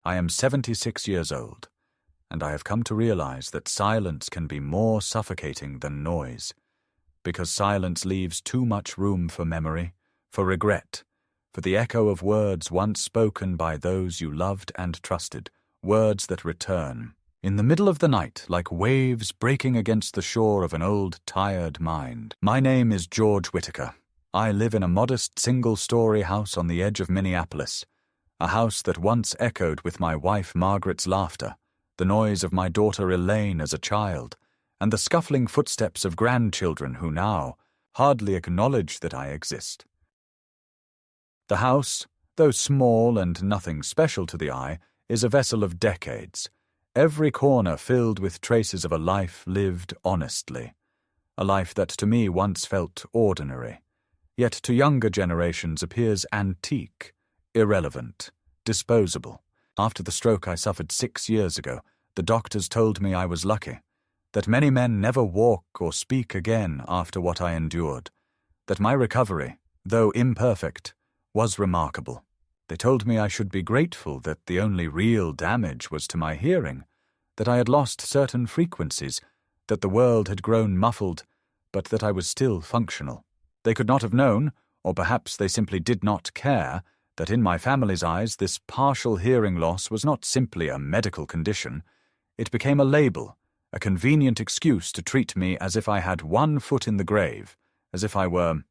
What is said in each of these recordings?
I am 76 years old, and I have come to realize that silence can be more suffocating than noise, because silence leaves too much room for memory, for regret, for the echo of words once spoken by those you loved and trusted, words that return, in the middle of the night, like waves breaking against the shore of an old, tired mind. My name is George Whitaker. I live in a modest single-story house on the edge of Minneapolis, a house that once echoed with my wife Margaret's laughter, the noise of my daughter Elaine as a child, and the scuffling footsteps of grandchildren who now hardly acknowledge that I exist. The house, though small and nothing special to the eye, is a vessel of decades, every corner filled with traces of a life lived honestly, a life that to me once felt ordinary, yet to younger generations appears antique, irrelevant, disposable. After the stroke I suffered 6 years ago, the doctors told me I was lucky, that many men never walk or speak again after what I endured, that my recovery, though imperfect, was remarkable. They told me I should be grateful that the only real damage was to my hearing, that I had lost certain frequencies, that the world had grown muffled, but that I was still functional. They could not have known, or perhaps they simply did not care, that in my family's eyes this partial hearing loss was not simply a medical condition. It became a label, a convenient excuse to treat me as if I had one foot in the grave, as if I were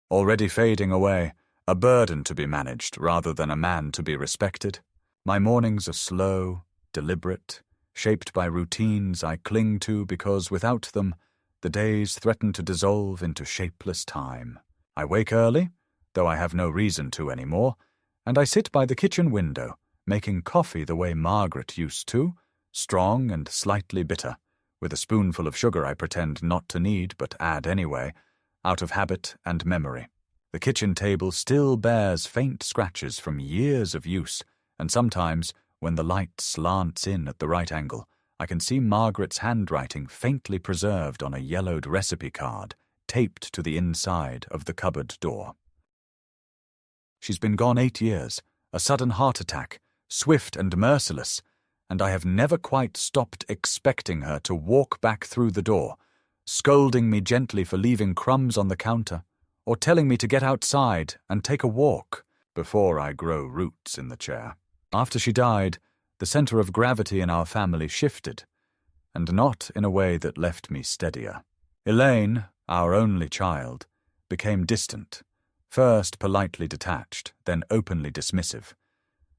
already fading away, a burden to be managed rather than a man to be respected. My mornings are slow, deliberate, shaped by routines I cling to because without them, the days threaten to dissolve into shapeless time. I wake early, though I have no reason to anymore, and I sit by the kitchen window, making coffee the way Margaret used to, strong and slightly bitter, with a spoonful of sugar I pretend not to need but add anyway, out of habit and memory. The kitchen table still bears faint scratches from years of use, and sometimes, when the light slants in at the right angle, I can see Margaret's handwriting faintly preserved on a yellowed recipe card taped to the inside of the cupboard door. She's been gone 8 years, a sudden heart attack, swift and merciless, and I have never quite stopped expecting her to walk back through the door, scolding me gently for leaving crumbs on the counter, or telling me to get outside and take a walk before I grow roots in the chair. After she died, the center of gravity in our family shifted, and not in a way that left me steadier. Elaine, our only child, became distant, first politely detached, then openly dismissive,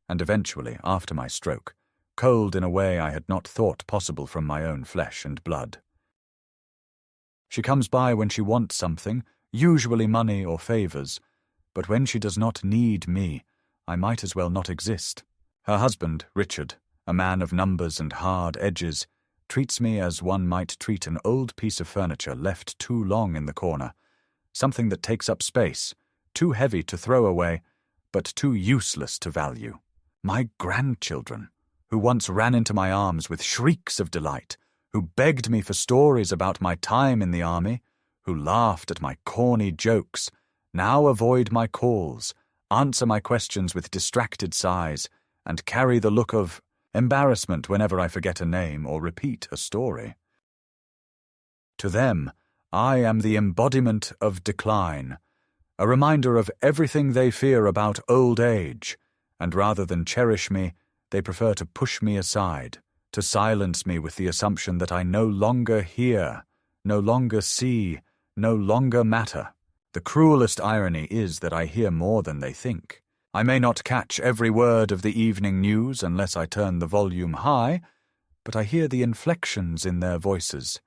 and eventually, after my stroke, cold in a way I had not thought possible from my own flesh and blood. She comes by when she wants something, usually money or favors, but when she does not need me, I might as well not exist. Her husband, Richard, a man of numbers and hard edges, treats me as one might treat an old piece of furniture left too long in the corner, something that takes up space, too heavy to throw away, but too useless to value. My grandchildren, who once ran into my arms with shrieks of delight, who begged me for stories about my time in the army, who laughed at my corny jokes, now avoid my calls, answer my questions with distracted sighs, and carry the look of embarrassment whenever I forget a name or repeat a story. To them, I am the embodiment of decline, a reminder of everything they fear about old age, and rather than cherish me, they prefer to push me aside, to silence me with the assumption that I no longer hear, no longer see, no longer matter. The cruelest irony is that I hear more than they think. I may not catch every word of the evening news unless I turn the volume high, but I hear the inflections in their voices,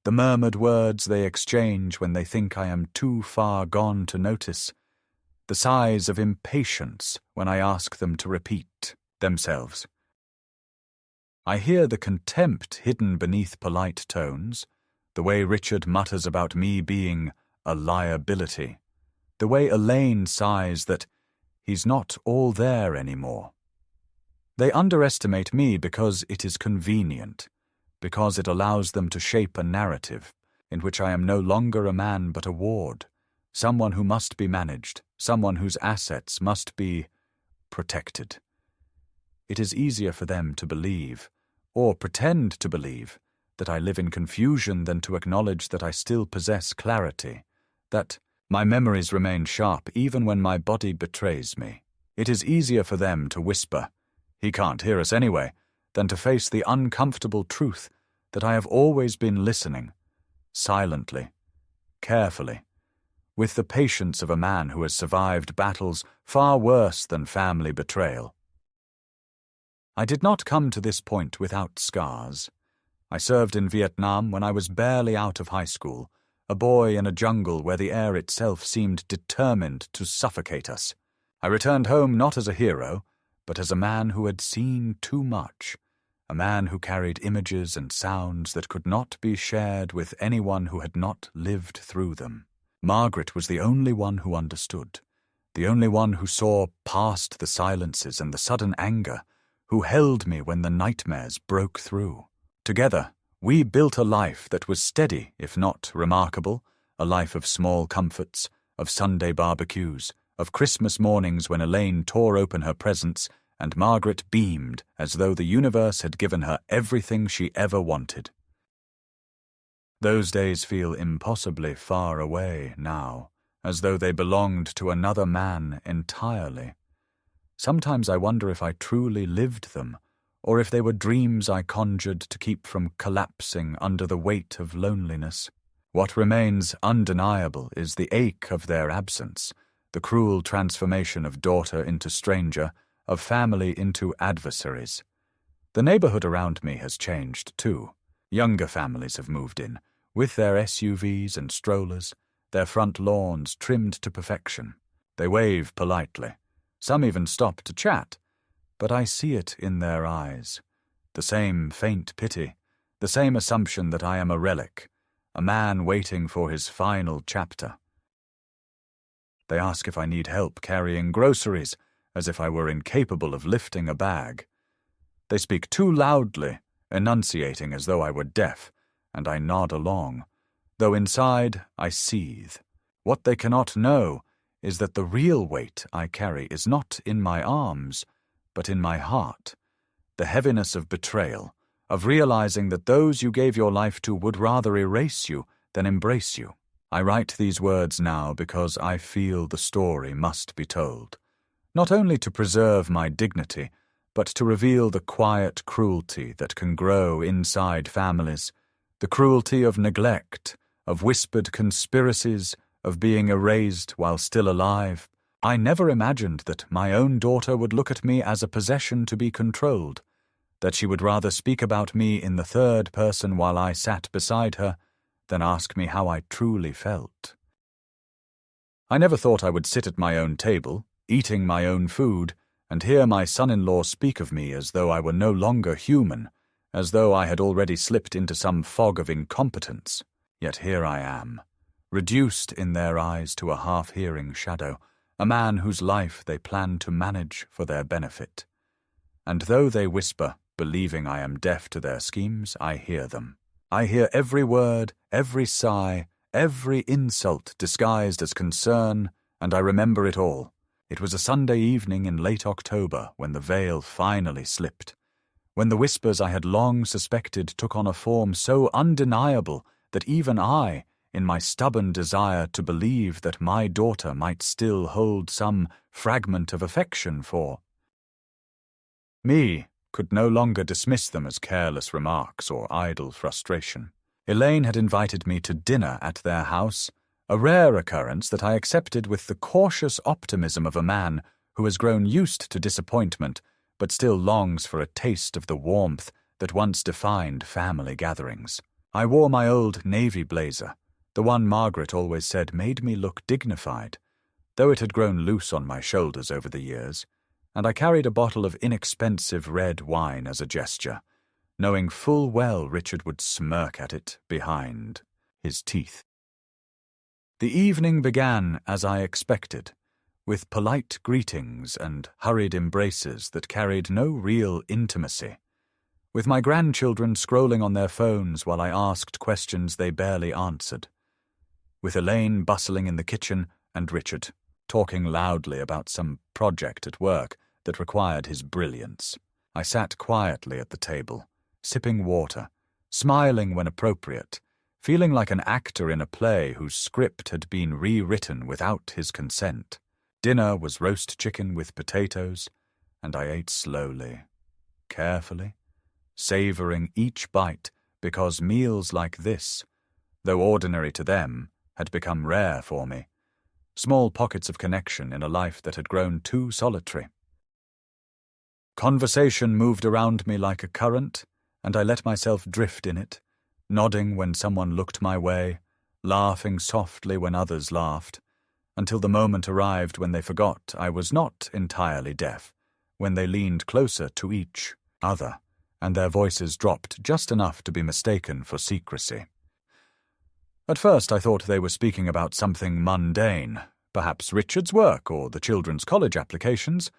the murmured words they exchange when they think I am too far gone to notice, the sighs of impatience when I ask them to repeat themselves. I hear the contempt hidden beneath polite tones, the way Richard mutters about me being a liability, the way Elaine sighs that he's not all there anymore. They underestimate me because it is convenient, because it allows them to shape a narrative in which I am no longer a man but a ward, someone who must be managed, someone whose assets must be protected. it is easier for them to believe, or pretend to believe, that I live in confusion than to acknowledge that I still possess clarity, that my memories remain sharp even when my body betrays me. It is easier for them to whisper, "He can't hear us anyway," than to face the uncomfortable truth that I have always been listening, silently, carefully, with the patience of a man who has survived battles far worse than family betrayal. I did not come to this point without scars. I served in Vietnam when I was barely out of high school, a boy in a jungle where the air itself seemed determined to suffocate us. I returned home not as a hero, but as a man who had seen too much, a man who carried images and sounds that could not be shared with anyone who had not lived through them. Margaret was the only one who understood, the only one who saw past the silences and the sudden anger, who held me when the nightmares broke through. Together, we built a life that was steady, if not remarkable, a life of small comforts, of Sunday barbecues, of Christmas mornings when Elaine tore open her presents and Margaret beamed as though the universe had given her everything she ever wanted. Those days feel impossibly far away now, as though they belonged to another man entirely. Sometimes I wonder if I truly lived them, or if they were dreams I conjured to keep from collapsing under the weight of loneliness. What remains undeniable is the ache of their absence, the cruel transformation of daughter into stranger, of family into adversaries. The neighborhood around me has changed too. Younger families have moved in, with their SUVs and strollers, their front lawns trimmed to perfection. They wave politely. Some even stop to chat, but I see it in their eyes. The same faint pity, the same assumption that I am a relic, a man waiting for his final chapter. They ask if I need help carrying groceries, as if I were incapable of lifting a bag. They speak too loudly, enunciating as though I were deaf, and I nod along, though inside I seethe. What they cannot know is that the real weight I carry is not in my arms, but in my heart, the heaviness of betrayal, of realizing that those you gave your life to would rather erase you than embrace you. I write these words now because I feel the story must be told, not only to preserve my dignity, but to reveal the quiet cruelty that can grow inside families, the cruelty of neglect, of whispered conspiracies, of being erased while still alive. I never imagined that my own daughter would look at me as a possession to be controlled, that she would rather speak about me in the third person while I sat beside her than ask me how I truly felt. I never thought I would sit at my own table, eating my own food, and hear my son-in-law speak of me as though I were no longer human, as though I had already slipped into some fog of incompetence. Yet here I am, reduced in their eyes to a half-hearing shadow, a man whose life they plan to manage for their benefit. And though they whisper, believing I am deaf to their schemes, I hear them. I hear every word, every sigh, every insult disguised as concern, and I remember it all. It was a Sunday evening in late October when the veil finally slipped, when the whispers I had long suspected took on a form so undeniable that even I, in my stubborn desire to believe that my daughter might still hold some fragment of affection for me, could no longer dismiss them as careless remarks or idle frustration. Elaine had invited me to dinner at their house, a rare occurrence that I accepted with the cautious optimism of a man who has grown used to disappointment but still longs for a taste of the warmth that once defined family gatherings. I wore my old navy blazer, the one Margaret always said made me look dignified, though it had grown loose on my shoulders over the years, and I carried a bottle of inexpensive red wine as a gesture, knowing full well Richard would smirk at it behind his teeth. The evening began as I expected, with polite greetings and hurried embraces that carried no real intimacy, with my grandchildren scrolling on their phones while I asked questions they barely answered, with Elaine bustling in the kitchen and Richard talking loudly about some project at work that required his brilliance. I sat quietly at the table, sipping water, smiling when appropriate, feeling like an actor in a play whose script had been rewritten without his consent. Dinner was roast chicken with potatoes, and I ate slowly, carefully, savoring each bite because meals like this, though ordinary to them, had become rare for me. Small pockets of connection in a life that had grown too solitary. Conversation moved around me like a current, and I let myself drift in it, nodding when someone looked my way, laughing softly when others laughed, until the moment arrived when they forgot I was not entirely deaf, when they leaned closer to each other, and their voices dropped just enough to be mistaken for secrecy. At first I thought they were speaking about something mundane, perhaps Richard's work or the children's college applications,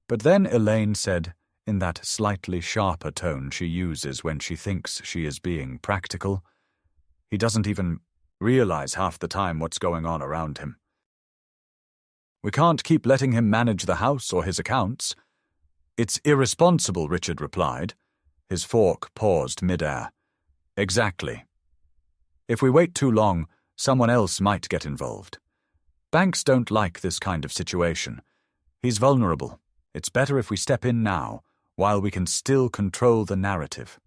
but then Elaine said, in that slightly sharper tone she uses when she thinks she is being practical, "He doesn't even realize half the time what's going on around him. We can't keep letting him manage the house or his accounts." "It's irresponsible," Richard replied. His fork paused mid-air. "Exactly. If we wait too long, someone else might get involved. Banks don't like this kind of situation. He's vulnerable. It's better if we step in now, while we can still control the narrative."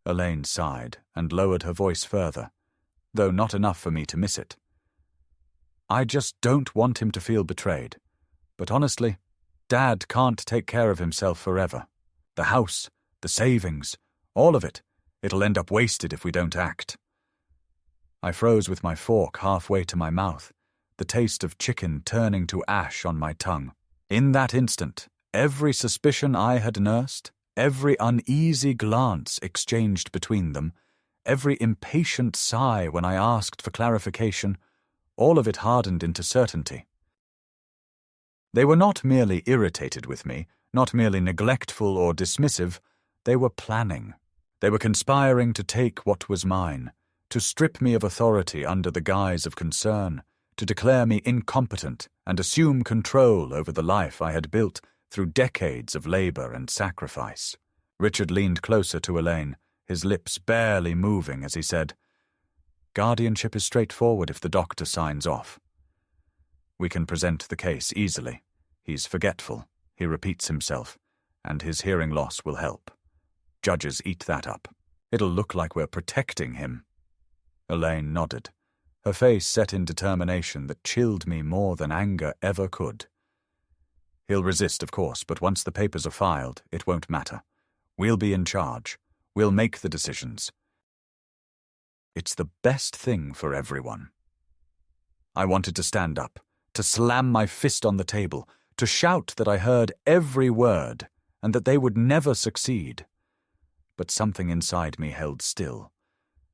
Elaine sighed and lowered her voice further, though not enough for me to miss it. "I just don't want him to feel betrayed. But honestly, Dad can't take care of himself forever. The house, the savings, all of it, it'll end up wasted if we don't act." I froze with my fork halfway to my mouth, the taste of chicken turning to ash on my tongue. In that instant, every suspicion I had nursed, every uneasy glance exchanged between them, every impatient sigh when I asked for clarification, all of it hardened into certainty. They were not merely irritated with me, not merely neglectful or dismissive, they were planning. They were conspiring to take what was mine, to strip me of authority under the guise of concern, to declare me incompetent and assume control over the life I had built through decades of labor and sacrifice. Richard leaned closer to Elaine, his lips barely moving as he said, "Guardianship is straightforward if the doctor signs off. We can present the case easily. He's forgetful, he repeats himself, and his hearing loss will help. Judges eat that up. It'll look like we're protecting him." Elaine nodded, her face set in determination that chilled me more than anger ever could. "He'll resist, of course, but once the papers are filed, it won't matter. We'll be in charge. We'll make the decisions. It's the best thing for everyone." I wanted to stand up, to slam my fist on the table, to shout that I heard every word and that they would never succeed. But something inside me held still.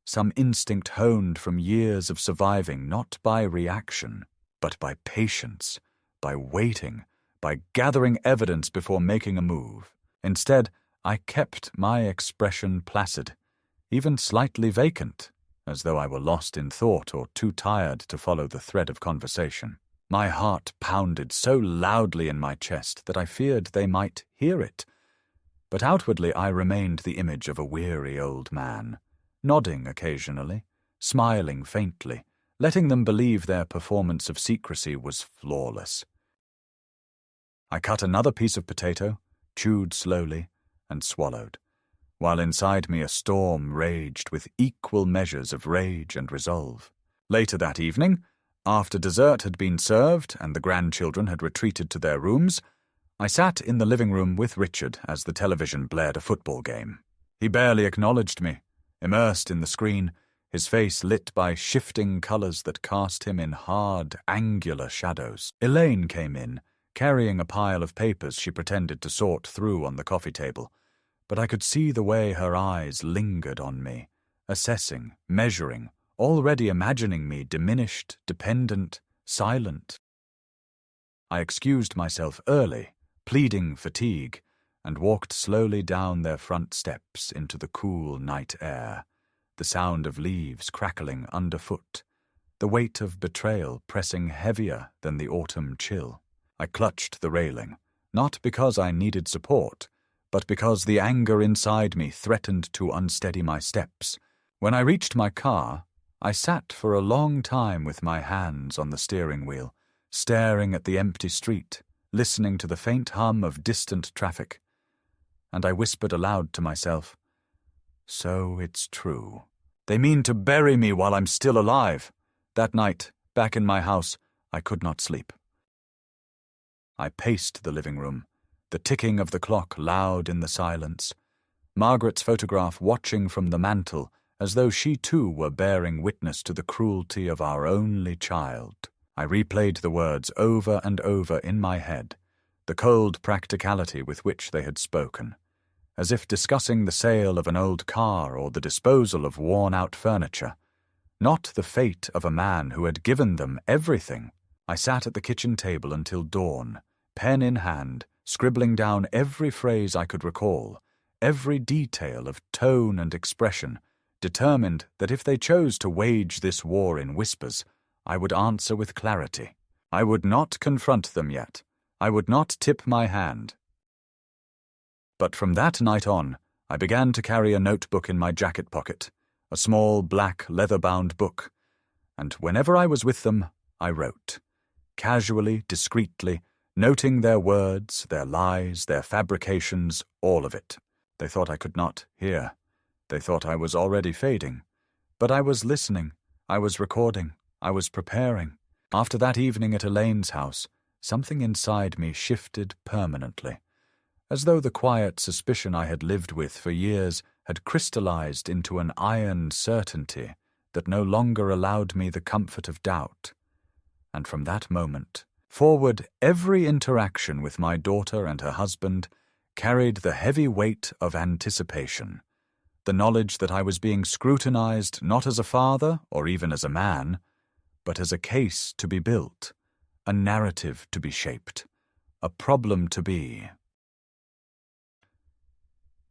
Some instinct honed from years of surviving not by reaction, but by patience, by waiting, by gathering evidence before making a move. Instead, I kept my expression placid, even slightly vacant, as though I were lost in thought or too tired to follow the thread of conversation. My heart pounded so loudly in my chest that I feared they might hear it, but outwardly I remained the image of a weary old man, nodding occasionally, smiling faintly, letting them believe their performance of secrecy was flawless. I cut another piece of potato, chewed slowly, and swallowed, while inside me a storm raged with equal measures of rage and resolve. Later that evening, after dessert had been served and the grandchildren had retreated to their rooms, I sat in the living room with Richard as the television blared a football game. He barely acknowledged me, immersed in the screen, his face lit by shifting colors that cast him in hard, angular shadows. Elaine came in, carrying a pile of papers she pretended to sort through on the coffee table, but I could see the way her eyes lingered on me, assessing, measuring, already imagining me diminished, dependent, silent. I excused myself early, pleading fatigue, and walked slowly down their front steps into the cool night air, the sound of leaves crackling underfoot, the weight of betrayal pressing heavier than the autumn chill. I clutched the railing, not because I needed support, but because the anger inside me threatened to unsteady my steps. When I reached my car, I sat for a long time with my hands on the steering wheel, staring at the empty street, listening to the faint hum of distant traffic. And I whispered aloud to myself, "So it's true. They mean to bury me while I'm still alive." That night, back in my house, I could not sleep. I paced the living room, the ticking of the clock loud in the silence, Margaret's photograph watching from the mantel as though she too were bearing witness to the cruelty of our only child. I replayed the words over and over in my head, the cold practicality with which they had spoken, as if discussing the sale of an old car or the disposal of worn-out furniture, not the fate of a man who had given them everything. I sat at the kitchen table until dawn, pen in hand, scribbling down every phrase I could recall, every detail of tone and expression, determined that if they chose to wage this war in whispers, I would answer with clarity. I would not confront them yet. I would not tip my hand. But from that night on, I began to carry a notebook in my jacket pocket, a small black leather-bound book, and whenever I was with them, I wrote, casually, discreetly, noting their words, their lies, their fabrications, all of it. They thought I could not hear. They thought I was already fading. But I was listening, I was recording, I was preparing. After that evening at Elaine's house, something inside me shifted permanently, as though the quiet suspicion I had lived with for years had crystallized into an iron certainty that no longer allowed me the comfort of doubt. And from that moment forward, every interaction with my daughter and her husband carried the heavy weight of anticipation, the knowledge that I was being scrutinized not as a father or even as a man, but as a case to be built, a narrative to be shaped, a problem to be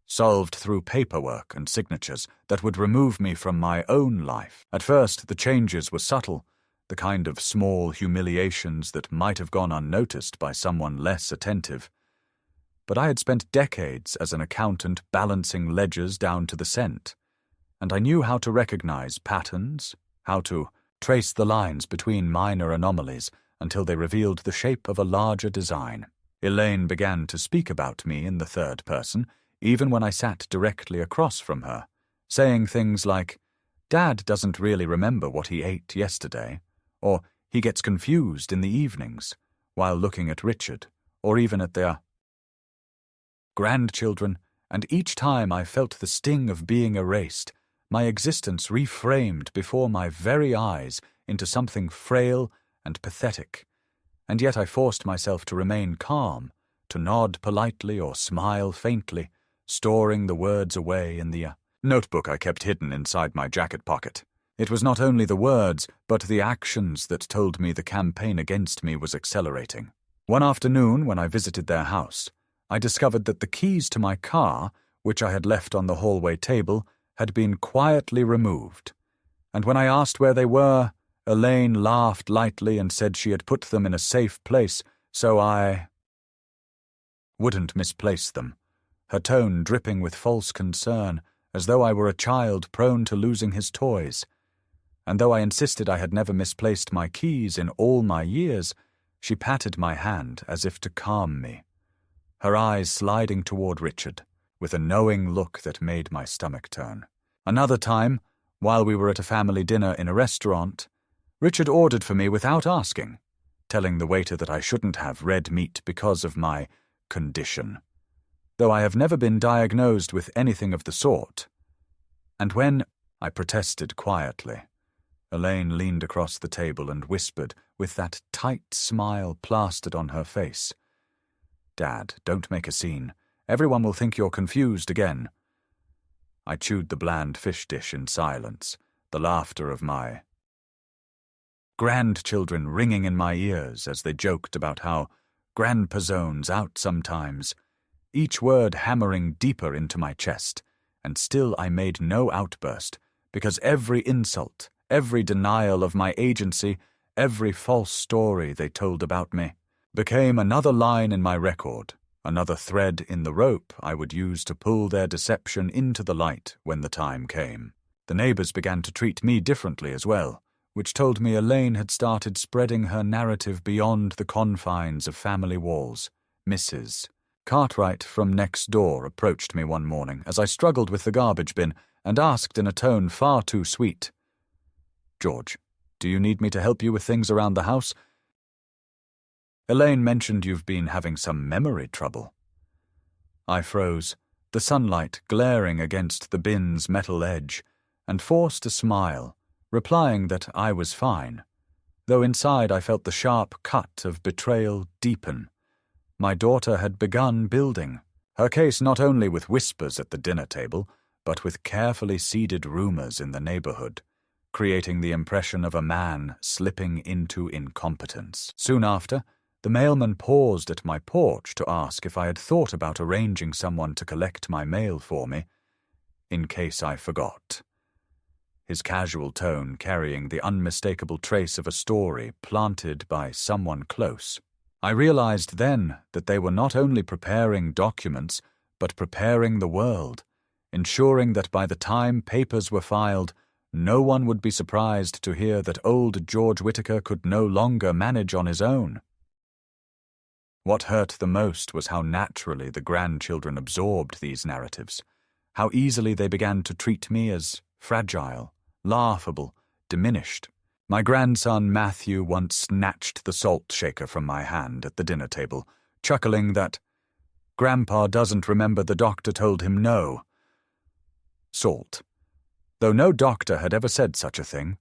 solved through paperwork and signatures that would remove me from my own life. At first, the changes were subtle, the kind of small humiliations that might have gone unnoticed by someone less attentive. But I had spent decades as an accountant balancing ledgers down to the cent, and I knew how to recognize patterns, how to trace the lines between minor anomalies until they revealed the shape of a larger design. Elaine began to speak about me in the third person, even when I sat directly across from her, saying things like, "Dad doesn't really remember what he ate yesterday," or "he gets confused in the evenings," while looking at Richard, or even at their grandchildren, and each time I felt the sting of being erased, my existence reframed before my very eyes into something frail and pathetic, and yet I forced myself to remain calm, to nod politely or smile faintly, storing the words away in the notebook I kept hidden inside my jacket pocket. It was not only the words, but the actions that told me the campaign against me was accelerating. One afternoon, when I visited their house, I discovered that the keys to my car, which I had left on the hallway table, had been quietly removed, and when I asked where they were, Elaine laughed lightly and said she had put them in a safe place, so I wouldn't misplace them, her tone dripping with false concern, as though I were a child prone to losing his toys. And though I insisted I had never misplaced my keys in all my years, she patted my hand as if to calm me, her eyes sliding toward Richard, with a knowing look that made my stomach turn. Another time, while we were at a family dinner in a restaurant, Richard ordered for me without asking, telling the waiter that I shouldn't have red meat because of my condition, though I have never been diagnosed with anything of the sort. And when I protested quietly, Elaine leaned across the table and whispered, with that tight smile plastered on her face, "Dad, don't make a scene. Everyone will think you're confused again." I chewed the bland fish dish in silence, the laughter of my grandchildren ringing in my ears as they joked about how Grandpa Zone's out sometimes, each word hammering deeper into my chest, and still I made no outburst, because every insult, every denial of my agency, every false story they told about me, became another line in my record, another thread in the rope I would use to pull their deception into the light when the time came. The neighbors began to treat me differently as well, which told me Elaine had started spreading her narrative beyond the confines of family walls. Mrs. Cartwright from next door approached me one morning as I struggled with the garbage bin and asked in a tone far too sweet, "George, do you need me to help you with things around the house? Elaine mentioned you've been having some memory trouble." I froze, the sunlight glaring against the bin's metal edge, and forced a smile, replying that I was fine, though inside I felt the sharp cut of betrayal deepen. My daughter had begun building her case not only with whispers at the dinner table, but with carefully seeded rumors in the neighborhood, creating the impression of a man slipping into incompetence. Soon after, the mailman paused at my porch to ask if I had thought about arranging someone to collect my mail for me, in case I forgot. His casual tone carrying the unmistakable trace of a story planted by someone close. I realized then that they were not only preparing documents, but preparing the world, ensuring that by the time papers were filed, no one would be surprised to hear that old George Whittaker could no longer manage on his own. What hurt the most was how naturally the grandchildren absorbed these narratives, how easily they began to treat me as fragile, laughable, diminished. My grandson Matthew once snatched the salt shaker from my hand at the dinner table, chuckling that Grandpa doesn't remember the doctor told him no. Salt, though no doctor had ever said such a thing,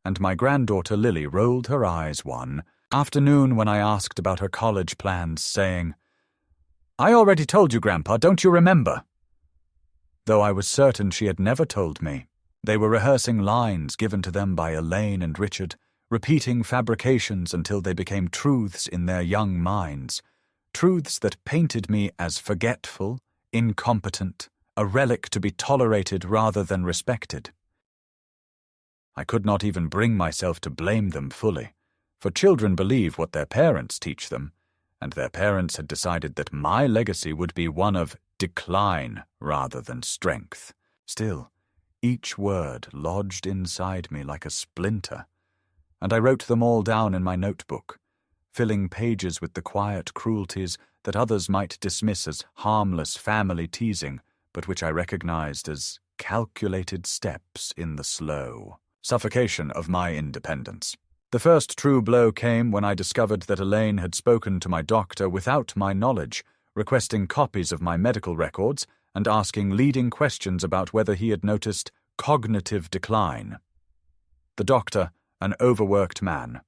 and my granddaughter Lily rolled her eyes one afternoon when I asked about her college plans, saying, "I already told you, Grandpa, don't you remember?" Though I was certain she had never told me. They were rehearsing lines given to them by Elaine and Richard, repeating fabrications until they became truths in their young minds, truths that painted me as forgetful, incompetent, a relic to be tolerated rather than respected. I could not even bring myself to blame them fully, for children believe what their parents teach them, and their parents had decided that my legacy would be one of decline rather than strength. Still, each word lodged inside me like a splinter, and I wrote them all down in my notebook, filling pages with the quiet cruelties that others might dismiss as harmless family teasing, but which I recognized as calculated steps in the slow suffocation of my independence. The first true blow came when I discovered that Elaine had spoken to my doctor without my knowledge, requesting copies of my medical records and asking leading questions about whether he had noticed cognitive decline. The doctor, an overworked man,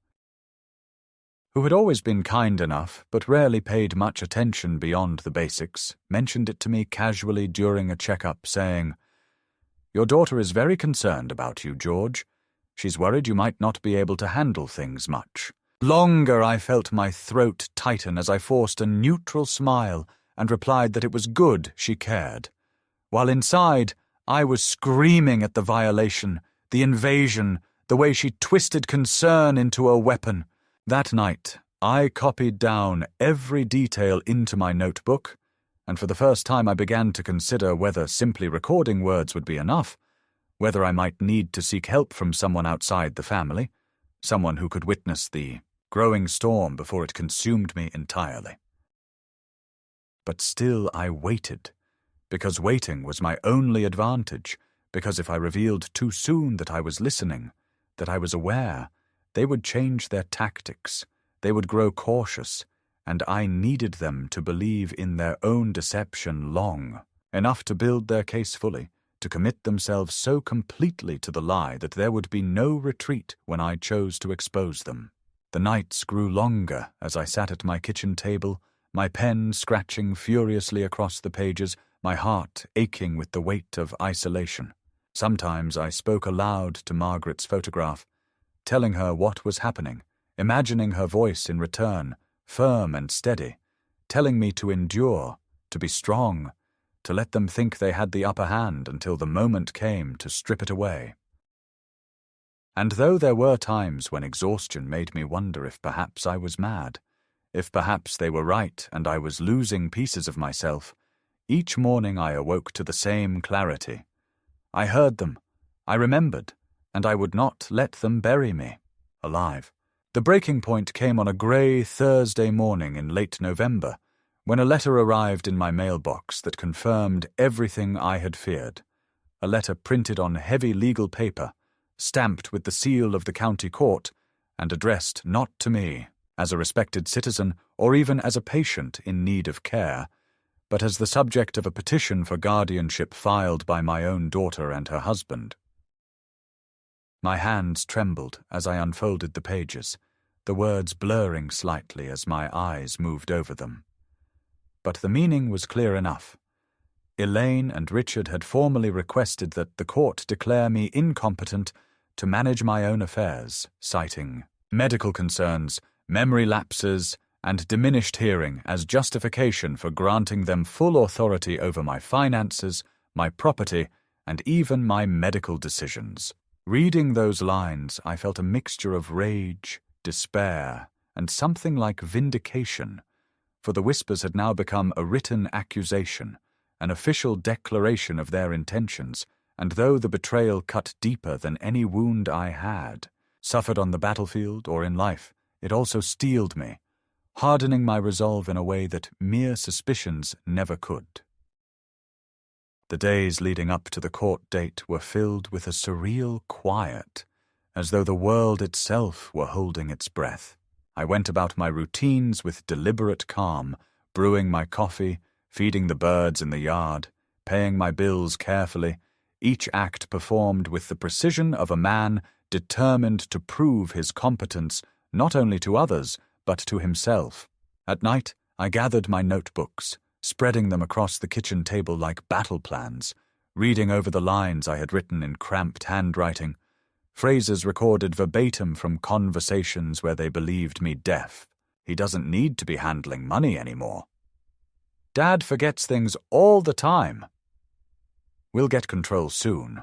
who had always been kind enough but rarely paid much attention beyond the basics, mentioned it to me casually during a checkup, saying, "Your daughter is very concerned about you, George. She's worried you might not be able to handle things much." Longer I felt my throat tighten as I forced a neutral smile and replied that it was good she cared, while inside I was screaming at the violation, the invasion, the way she twisted concern into a weapon. That night, I copied down every detail into my notebook, and for the first time I began to consider whether simply recording words would be enough, whether I might need to seek help from someone outside the family, someone who could witness the growing storm before it consumed me entirely. But still I waited, because waiting was my only advantage, because if I revealed too soon that I was listening, that I was aware, they would change their tactics, they would grow cautious, and I needed them to believe in their own deception long, enough to build their case fully, to commit themselves so completely to the lie that there would be no retreat when I chose to expose them. The nights grew longer as I sat at my kitchen table, my pen scratching furiously across the pages, my heart aching with the weight of isolation. Sometimes I spoke aloud to Margaret's photograph, telling her what was happening, imagining her voice in return, firm and steady, telling me to endure, to be strong, to let them think they had the upper hand until the moment came to strip it away. And though there were times when exhaustion made me wonder if perhaps I was mad, if perhaps they were right and I was losing pieces of myself, each morning I awoke to the same clarity. I heard them, I remembered, and I would not let them bury me alive. The breaking point came on a grey Thursday morning in late November, when a letter arrived in my mailbox that confirmed everything I had feared. A letter printed on heavy legal paper, stamped with the seal of the county court, and addressed not to me, as a respected citizen or even as a patient in need of care, but as the subject of a petition for guardianship filed by my own daughter and her husband. My hands trembled as I unfolded the pages, the words blurring slightly as my eyes moved over them. But the meaning was clear enough. Elaine and Richard had formally requested that the court declare me incompetent to manage my own affairs, citing medical concerns, memory lapses, and diminished hearing as justification for granting them full authority over my finances, my property, and even my medical decisions. Reading those lines, I felt a mixture of rage, despair, and something like vindication, for the whispers had now become a written accusation, an official declaration of their intentions, and though the betrayal cut deeper than any wound I had, suffered on the battlefield or in life, it also steeled me, hardening my resolve in a way that mere suspicions never could. The days leading up to the court date were filled with a surreal quiet, as though the world itself were holding its breath. I went about my routines with deliberate calm, brewing my coffee, feeding the birds in the yard, paying my bills carefully, each act performed with the precision of a man determined to prove his competence not only to others, but to himself. At night, I gathered my notebooks, spreading them across the kitchen table like battle plans, reading over the lines I had written in cramped handwriting, phrases recorded verbatim from conversations where they believed me deaf. He doesn't need to be handling money anymore. Dad forgets things all the time. We'll get control soon.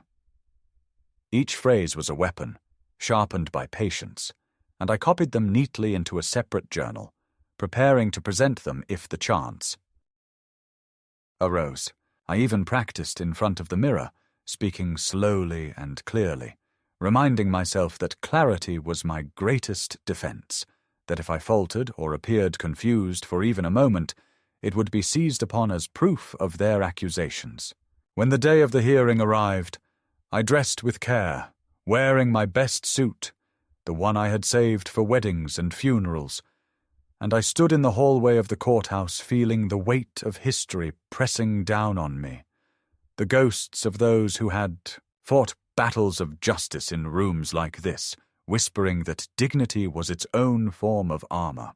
Each phrase was a weapon, sharpened by patience, and I copied them neatly into a separate journal, preparing to present them if the chance arose. I even practiced in front of the mirror, speaking slowly and clearly, reminding myself that clarity was my greatest defense, that if I faltered or appeared confused for even a moment, it would be seized upon as proof of their accusations. When the day of the hearing arrived, I dressed with care, wearing my best suit, the one I had saved for weddings and funerals, and I stood in the hallway of the courthouse feeling the weight of history pressing down on me, the ghosts of those who had fought battles of justice in rooms like this, whispering that dignity was its own form of armor.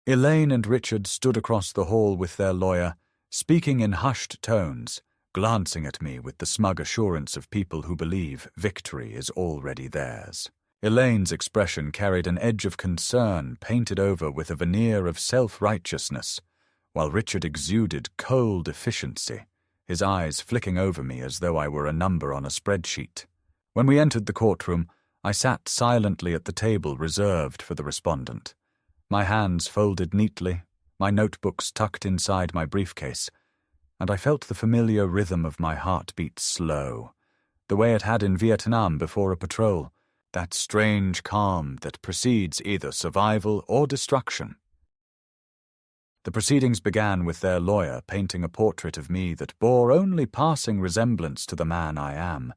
Elaine and Richard stood across the hall with their lawyer, speaking in hushed tones, glancing at me with the smug assurance of people who believe victory is already theirs. Elaine's expression carried an edge of concern painted over with a veneer of self-righteousness, while Richard exuded cold efficiency, his eyes flicking over me as though I were a number on a spreadsheet. When we entered the courtroom, I sat silently at the table reserved for the respondent, my hands folded neatly, my notebooks tucked inside my briefcase, and I felt the familiar rhythm of my heartbeat slow, the way it had in Vietnam before a patrol, that strange calm that precedes either survival or destruction. The proceedings began with their lawyer painting a portrait of me that bore only passing resemblance to the man I am,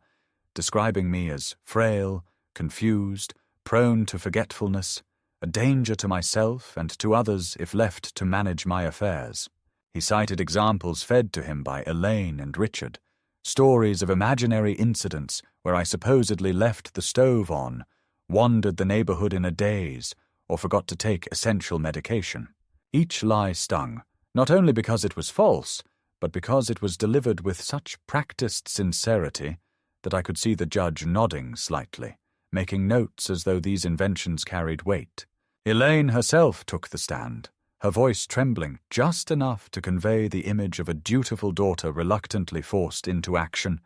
describing me as frail, confused, prone to forgetfulness, a danger to myself and to others if left to manage my affairs. He cited examples fed to him by Elaine and Richard, stories of imaginary incidents where I supposedly left the stove on, wandered the neighborhood in a daze, or forgot to take essential medication. Each lie stung, not only because it was false, but because it was delivered with such practiced sincerity that I could see the judge nodding slightly, making notes as though these inventions carried weight. Elaine herself took the stand, her voice trembling just enough to convey the image of a dutiful daughter reluctantly forced into action,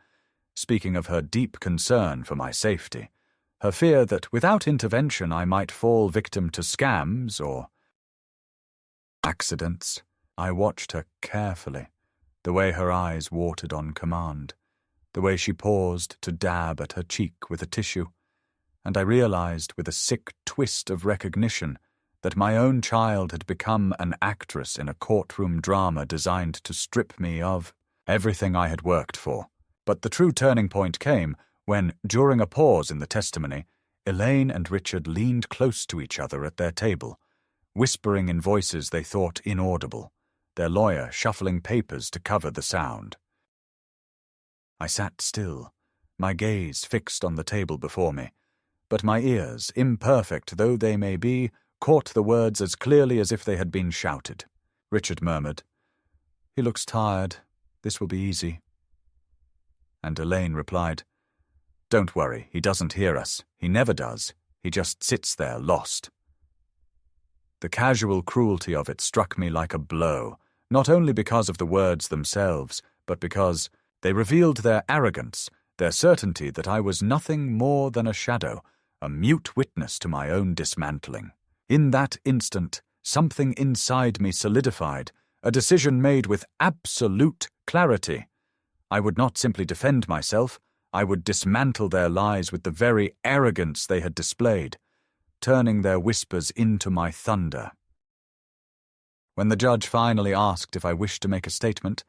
speaking of her deep concern for my safety, her fear that without intervention I might fall victim to scams or accidents. I watched her carefully, the way her eyes watered on command, the way she paused to dab at her cheek with a tissue, and I realized with a sick twist of recognition that my own child had become an actress in a courtroom drama designed to strip me of everything I had worked for. But the true turning point came when, during a pause in the testimony, Elaine and Richard leaned close to each other at their table, whispering in voices they thought inaudible, their lawyer shuffling papers to cover the sound. I sat still, my gaze fixed on the table before me, but my ears, imperfect though they may be, caught the words as clearly as if they had been shouted. Richard murmured, "He looks tired. This will be easy." And Elaine replied, "Don't worry, he doesn't hear us. He never does. He just sits there, lost." The casual cruelty of it struck me like a blow, not only because of the words themselves, but because they revealed their arrogance, their certainty that I was nothing more than a shadow, a mute witness to my own dismantling. In that instant, something inside me solidified, a decision made with absolute clarity. I would not simply defend myself, I would dismantle their lies with the very arrogance they had displayed, turning their whispers into my thunder. When the judge finally asked if I wished to make a statement,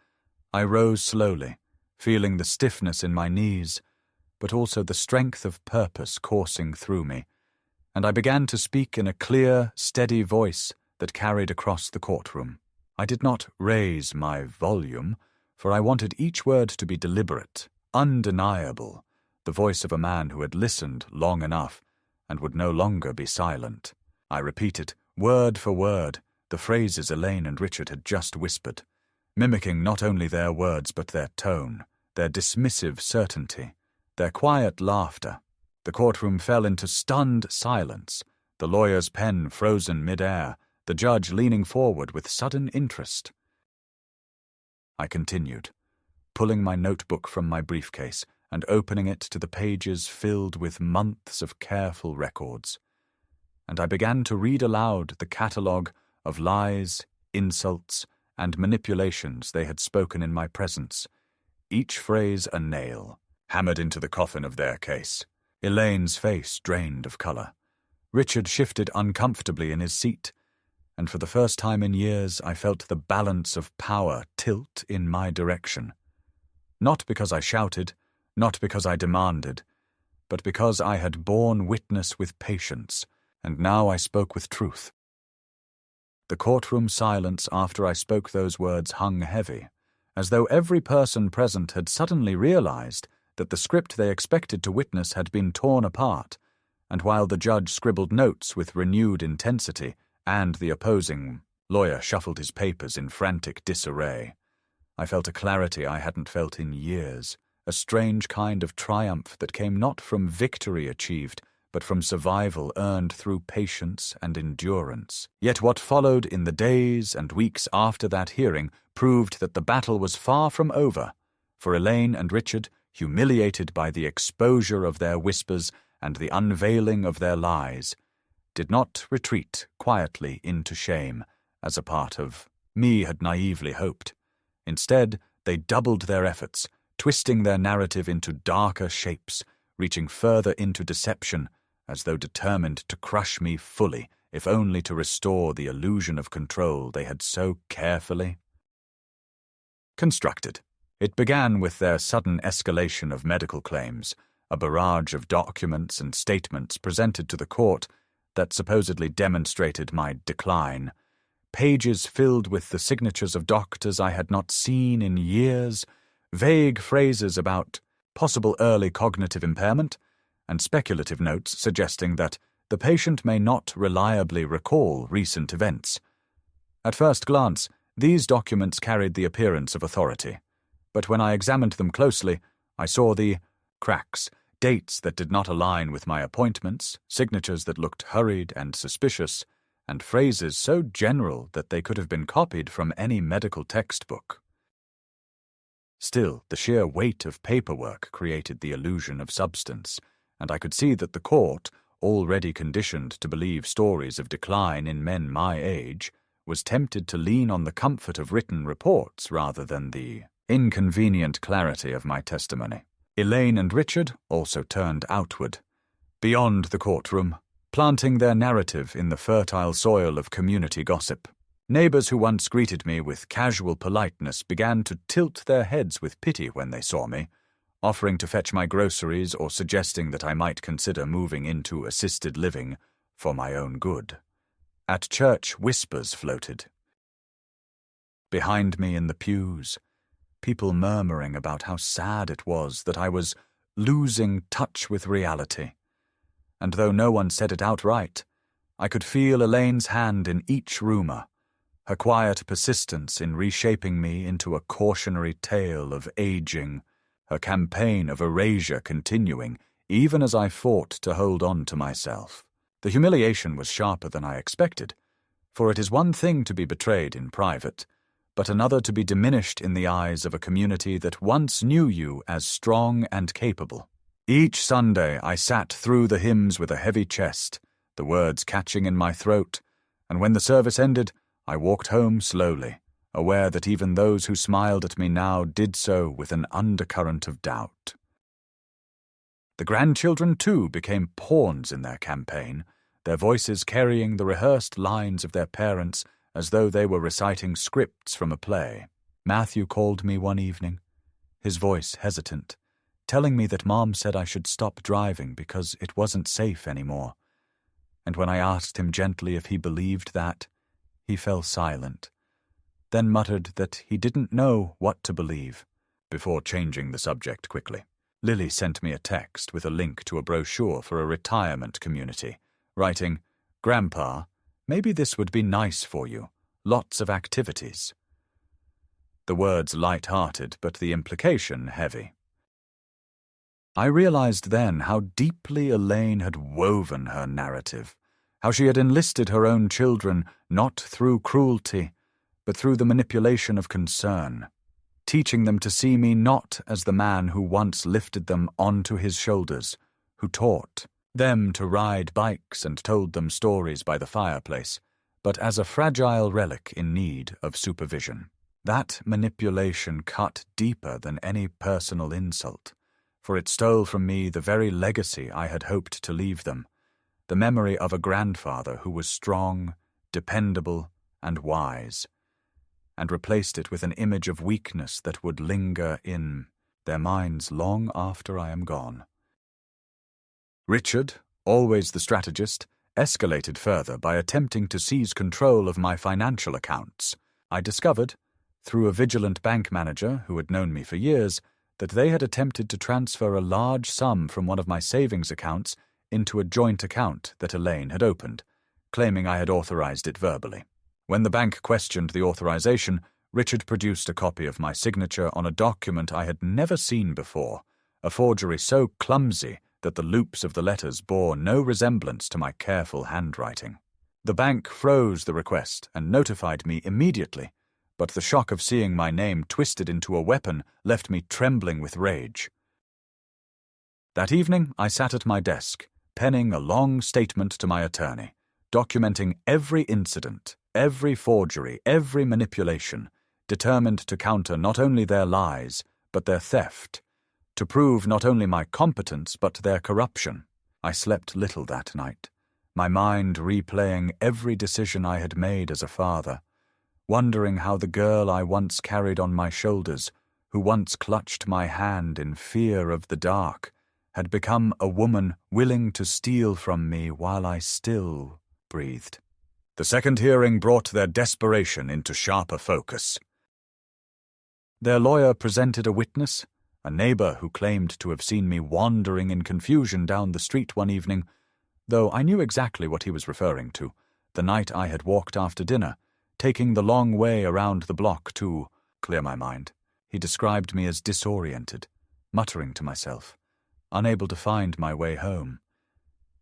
I rose slowly, feeling the stiffness in my knees, but also the strength of purpose coursing through me, and I began to speak in a clear, steady voice that carried across the courtroom. I did not raise my volume, for I wanted each word to be deliberate, undeniable, the voice of a man who had listened long enough and would no longer be silent. I repeated, word for word, the phrases Elaine and Richard had just whispered, mimicking not only their words but their tone, their dismissive certainty, their quiet laughter. The courtroom fell into stunned silence, the lawyer's pen frozen mid-air, the judge leaning forward with sudden interest. I continued, pulling my notebook from my briefcase and opening it to the pages filled with months of careful records. And I began to read aloud the catalogue of lies, insults, and manipulations they had spoken in my presence, each phrase a nail, hammered into the coffin of their case. Elaine's face drained of colour. Richard shifted uncomfortably in his seat, and for the first time in years I felt the balance of power tilt in my direction. Not because I shouted, not because I demanded, but because I had borne witness with patience, and now I spoke with truth. The courtroom silence after I spoke those words hung heavy, as though every person present had suddenly realized that the script they expected to witness had been torn apart, and while the judge scribbled notes with renewed intensity and the opposing lawyer shuffled his papers in frantic disarray, I felt a clarity I hadn't felt in years, a strange kind of triumph that came not from victory achieved, but from survival earned through patience and endurance. Yet what followed in the days and weeks after that hearing proved that the battle was far from over, for Elaine and Richard, humiliated by the exposure of their whispers and the unveiling of their lies, did not retreat quietly into shame, as a part of me had naively hoped. Instead, they doubled their efforts, twisting their narrative into darker shapes, reaching further into deception, as though determined to crush me fully, if only to restore the illusion of control they had so carefully constructed. It began with their sudden escalation of medical claims, a barrage of documents and statements presented to the court that supposedly demonstrated my decline, pages filled with the signatures of doctors I had not seen in years, vague phrases about possible early cognitive impairment, and speculative notes suggesting that the patient may not reliably recall recent events. At first glance, these documents carried the appearance of authority, but when I examined them closely, I saw the cracks, dates that did not align with my appointments, signatures that looked hurried and suspicious, and phrases so general that they could have been copied from any medical textbook. Still, the sheer weight of paperwork created the illusion of substance, and I could see that the court, already conditioned to believe stories of decline in men my age, was tempted to lean on the comfort of written reports rather than the inconvenient clarity of my testimony. Elaine and Richard also turned outward, beyond the courtroom, planting their narrative in the fertile soil of community gossip. Neighbors who once greeted me with casual politeness began to tilt their heads with pity when they saw me, offering to fetch my groceries or suggesting that I might consider moving into assisted living for my own good. At church, whispers floated. Behind me in the pews, people murmuring about how sad it was that I was losing touch with reality. And though no one said it outright, I could feel Elaine's hand in each rumour, her quiet persistence in reshaping me into a cautionary tale of aging, her campaign of erasure continuing even as I fought to hold on to myself. The humiliation was sharper than I expected, for it is one thing to be betrayed in private, but another to be diminished in the eyes of a community that once knew you as strong and capable. Each Sunday I sat through the hymns with a heavy chest, the words catching in my throat, and when the service ended, I walked home slowly, aware that even those who smiled at me now did so with an undercurrent of doubt. The grandchildren, too, became pawns in their campaign, their voices carrying the rehearsed lines of their parents as though they were reciting scripts from a play. Matthew called me one evening, his voice hesitant, telling me that Mom said I should stop driving because it wasn't safe anymore. And when I asked him gently if he believed that, he fell silent, then muttered that he didn't know what to believe, before changing the subject quickly. Lily sent me a text with a link to a brochure for a retirement community, writing, "Grandpa, maybe this would be nice for you. Lots of activities." The words light-hearted, but the implication heavy. I realized then how deeply Elaine had woven her narrative, how she had enlisted her own children not through cruelty, but through the manipulation of concern, teaching them to see me not as the man who once lifted them onto his shoulders, who taught them to ride bikes and told them stories by the fireplace, but as a fragile relic in need of supervision. That manipulation cut deeper than any personal insult, for it stole from me the very legacy I had hoped to leave them, the memory of a grandfather who was strong, dependable, and wise, and replaced it with an image of weakness that would linger in their minds long after I am gone. Richard, always the strategist, escalated further by attempting to seize control of my financial accounts. I discovered, through a vigilant bank manager who had known me for years, that they had attempted to transfer a large sum from one of my savings accounts into a joint account that Elaine had opened, claiming I had authorized it verbally. When the bank questioned the authorization, Richard produced a copy of my signature on a document I had never seen before, a forgery so clumsy that the loops of the letters bore no resemblance to my careful handwriting. The bank froze the request and notified me immediately, but the shock of seeing my name twisted into a weapon left me trembling with rage. That evening I sat at my desk, penning a long statement to my attorney, documenting every incident, every forgery, every manipulation, determined to counter not only their lies, but their theft, to prove not only my competence, but their corruption. I slept little that night, my mind replaying every decision I had made as a father, wondering how the girl I once carried on my shoulders, who once clutched my hand in fear of the dark, had become a woman willing to steal from me while I still breathed. The second hearing brought their desperation into sharper focus. Their lawyer presented a witness, a neighbor who claimed to have seen me wandering in confusion down the street one evening, though I knew exactly what he was referring to, the night I had walked after dinner, taking the long way around the block to clear my mind. He described me as disoriented, muttering to myself, unable to find my way home.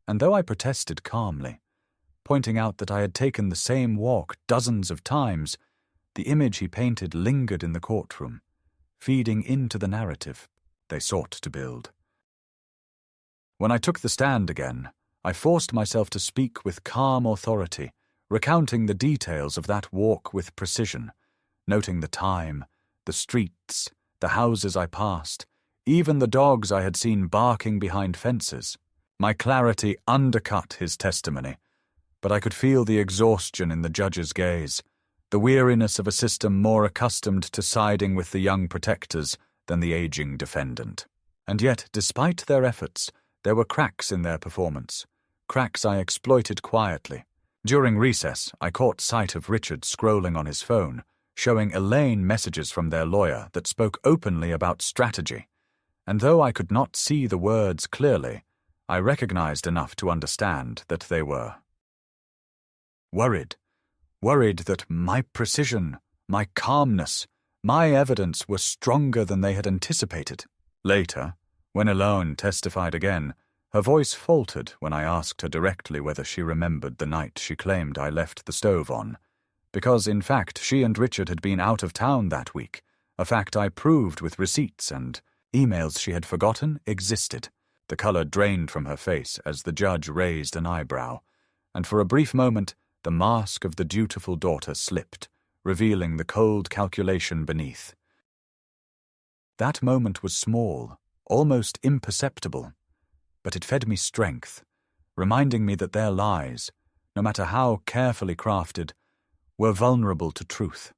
And though I protested calmly, pointing out that I had taken the same walk dozens of times, the image he painted lingered in the courtroom, feeding into the narrative they sought to build. When I took the stand again, I forced myself to speak with calm authority, recounting the details of that walk with precision, noting the time, the streets, the houses I passed, even the dogs I had seen barking behind fences. My clarity undercut his testimony, but I could feel the exhaustion in the judge's gaze, the weariness of a system more accustomed to siding with the young protectors than the aging defendant. And yet, despite their efforts, there were cracks in their performance, cracks I exploited quietly. During recess, I caught sight of Richard scrolling on his phone, showing Elaine messages from their lawyer that spoke openly about strategy, and though I could not see the words clearly, I recognized enough to understand that they were worried that my precision, my calmness, my evidence were stronger than they had anticipated. Later, when Elaine testified again, her voice faltered when I asked her directly whether she remembered the night she claimed I left the stove on, because in fact she and Richard had been out of town that week, a fact I proved with receipts, and emails she had forgotten existed. The color drained from her face as the judge raised an eyebrow, and for a brief moment the mask of the dutiful daughter slipped, revealing the cold calculation beneath. That moment was small, almost imperceptible, but it fed me strength, reminding me that their lies, no matter how carefully crafted, were vulnerable to truth.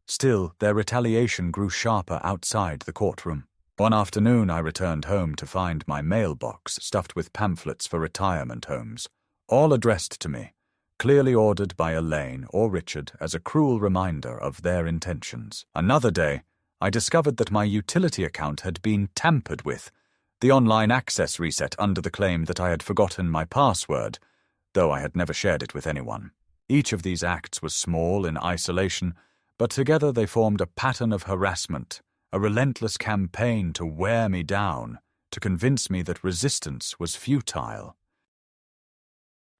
Still, their retaliation grew sharper outside the courtroom. One afternoon I returned home to find my mailbox stuffed with pamphlets for retirement homes, all addressed to me, clearly ordered by Elaine or Richard as a cruel reminder of their intentions. Another day, I discovered that my utility account had been tampered with, the online access reset under the claim that I had forgotten my password, though I had never shared it with anyone. Each of these acts was small in isolation, but together they formed a pattern of harassment, a relentless campaign to wear me down, to convince me that resistance was futile.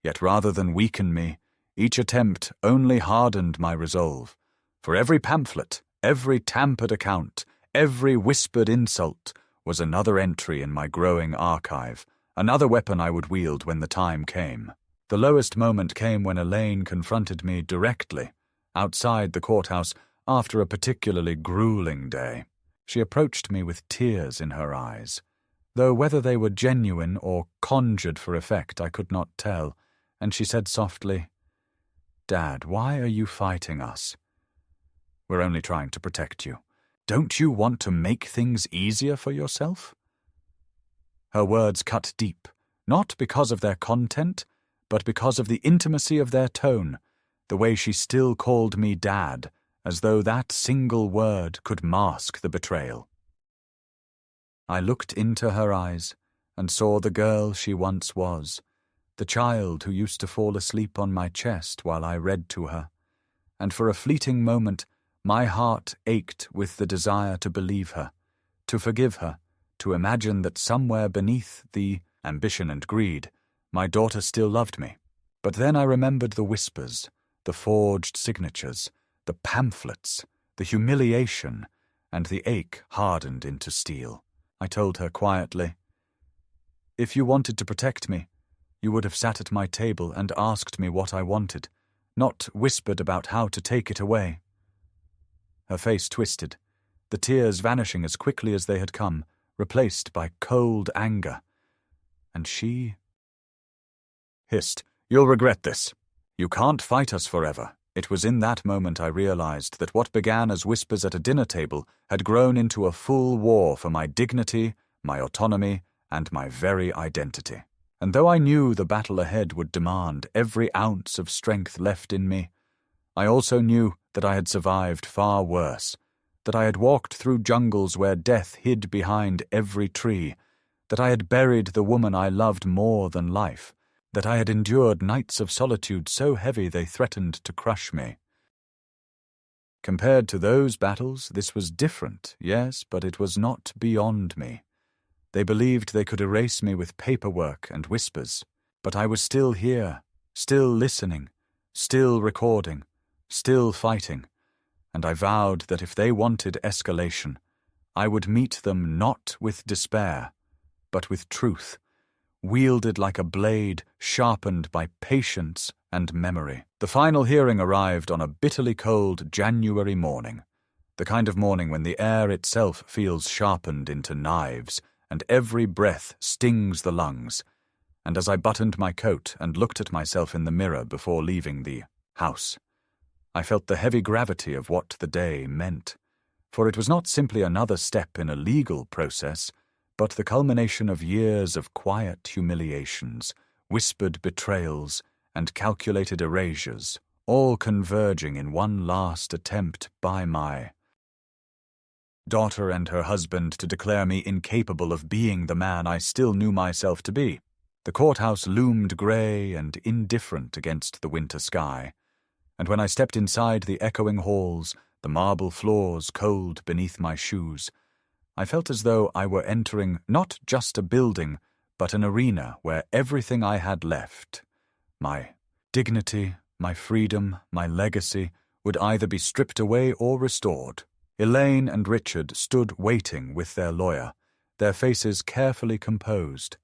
Yet rather than weaken me, each attempt only hardened my resolve. For every pamphlet, every tampered account, every whispered insult was another entry in my growing archive, another weapon I would wield when the time came. The lowest moment came when Elaine confronted me directly, outside the courthouse, after a particularly grueling day. She approached me with tears in her eyes, though whether they were genuine or conjured for effect I could not tell, and she said softly, "Dad, why are you fighting us? We're only trying to protect you. Don't you want to make things easier for yourself?" Her words cut deep, not because of their content, but because of the intimacy of their tone, the way she still called me Dad, as though that single word could mask the betrayal. I looked into her eyes and saw the girl she once was, the child who used to fall asleep on my chest while I read to her, and for a fleeting moment my heart ached with the desire to believe her, to forgive her, to imagine that somewhere beneath the ambition and greed, my daughter still loved me. But then I remembered the whispers, the forged signatures, the pamphlets, the humiliation, and the ache hardened into steel. I told her quietly, "If you wanted to protect me, you would have sat at my table and asked me what I wanted, not whispered about how to take it away." Her face twisted, the tears vanishing as quickly as they had come, replaced by cold anger. And she hissed, "You'll regret this. You can't fight us forever." It was in that moment I realized that what began as whispers at a dinner table had grown into a full war for my dignity, my autonomy, and my very identity. And though I knew the battle ahead would demand every ounce of strength left in me, I also knew that I had survived far worse, that I had walked through jungles where death hid behind every tree, that I had buried the woman I loved more than life, that I had endured nights of solitude so heavy they threatened to crush me. Compared to those battles, this was different, yes, but it was not beyond me. They believed they could erase me with paperwork and whispers, but I was still here, still listening, still recording, still fighting, and I vowed that if they wanted escalation, I would meet them not with despair, but with truth, wielded like a blade sharpened by patience and memory. The final hearing arrived on a bitterly cold January morning, the kind of morning when the air itself feels sharpened into knives and every breath stings the lungs. And as I buttoned my coat and looked at myself in the mirror before leaving the house, I felt the heavy gravity of what the day meant. For it was not simply another step in a legal process, but the culmination of years of quiet humiliations, whispered betrayals, and calculated erasures, all converging in one last attempt by my daughter and her husband to declare me incapable of being the man I still knew myself to be. The courthouse loomed grey and indifferent against the winter sky, and when I stepped inside the echoing halls, the marble floors cold beneath my shoes, I felt as though I were entering not just a building, but an arena where everything I had left, my dignity, my freedom, my legacy, would either be stripped away or restored. Elaine and Richard stood waiting with their lawyer, their faces carefully composed.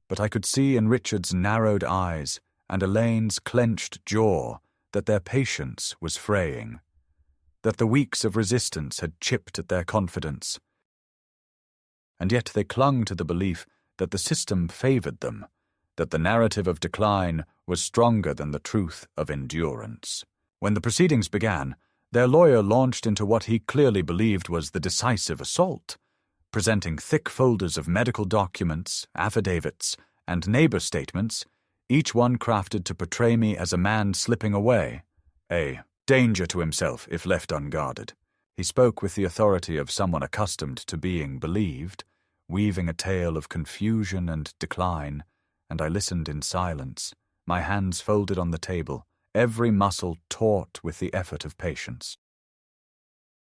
But I could see in Richard's narrowed eyes and Elaine's clenched jaw that their patience was fraying, that the weeks of resistance had chipped at their confidence. And yet they clung to the belief that the system favored them, that the narrative of decline was stronger than the truth of endurance. When the proceedings began, their lawyer launched into what he clearly believed was the decisive assault, presenting thick folders of medical documents, affidavits, and neighbor statements, each one crafted to portray me as a man slipping away, a danger to himself if left unguarded. He spoke with the authority of someone accustomed to being believed, weaving a tale of confusion and decline, and I listened in silence, my hands folded on the table, every muscle taut with the effort of patience.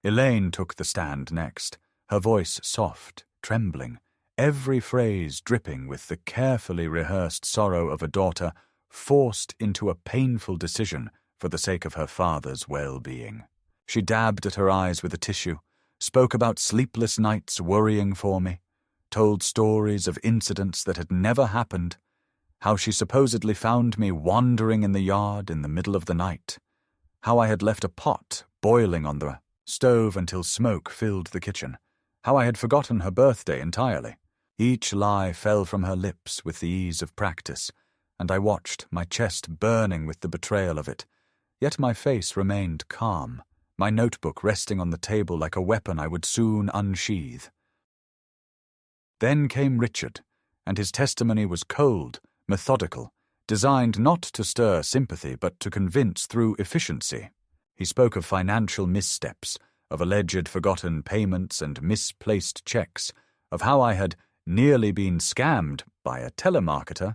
Elaine took the stand next, her voice soft, trembling, every phrase dripping with the carefully rehearsed sorrow of a daughter forced into a painful decision for the sake of her father's well-being. She dabbed at her eyes with a tissue, spoke about sleepless nights worrying for me, told stories of incidents that had never happened, how she supposedly found me wandering in the yard in the middle of the night, how I had left a pot boiling on the stove until smoke filled the kitchen, how I had forgotten her birthday entirely. Each lie fell from her lips with the ease of practice, and I watched, my chest burning with the betrayal of it. Yet my face remained calm, my notebook resting on the table like a weapon I would soon unsheathe. Then came Richard, and his testimony was cold, methodical, designed not to stir sympathy but to convince through efficiency. He spoke of financial missteps, of alleged forgotten payments and misplaced checks, of how I had nearly been scammed by a telemarketer,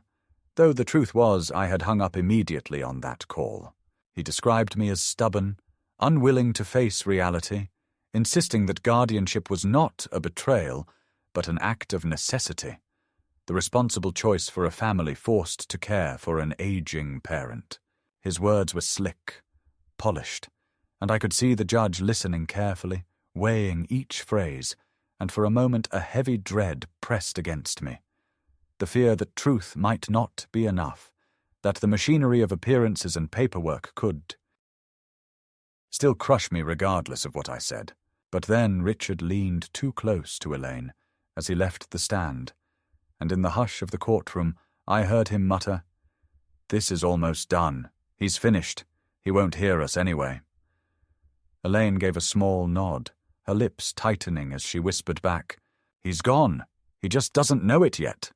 though the truth was I had hung up immediately on that call. He described me as stubborn, unwilling to face reality, insisting that guardianship was not a betrayal, but an act of necessity, the responsible choice for a family forced to care for an aging parent. His words were slick, polished, and I could see the judge listening carefully, weighing each phrase, and for a moment a heavy dread pressed against me. The fear that truth might not be enough, that the machinery of appearances and paperwork could still crush me regardless of what I said. But then Richard leaned too close to Elaine as he left the stand, and in the hush of the courtroom I heard him mutter, "This is almost done. He's finished. He won't hear us anyway." Elaine gave a small nod, her lips tightening as she whispered back, "He's gone. He just doesn't know it yet."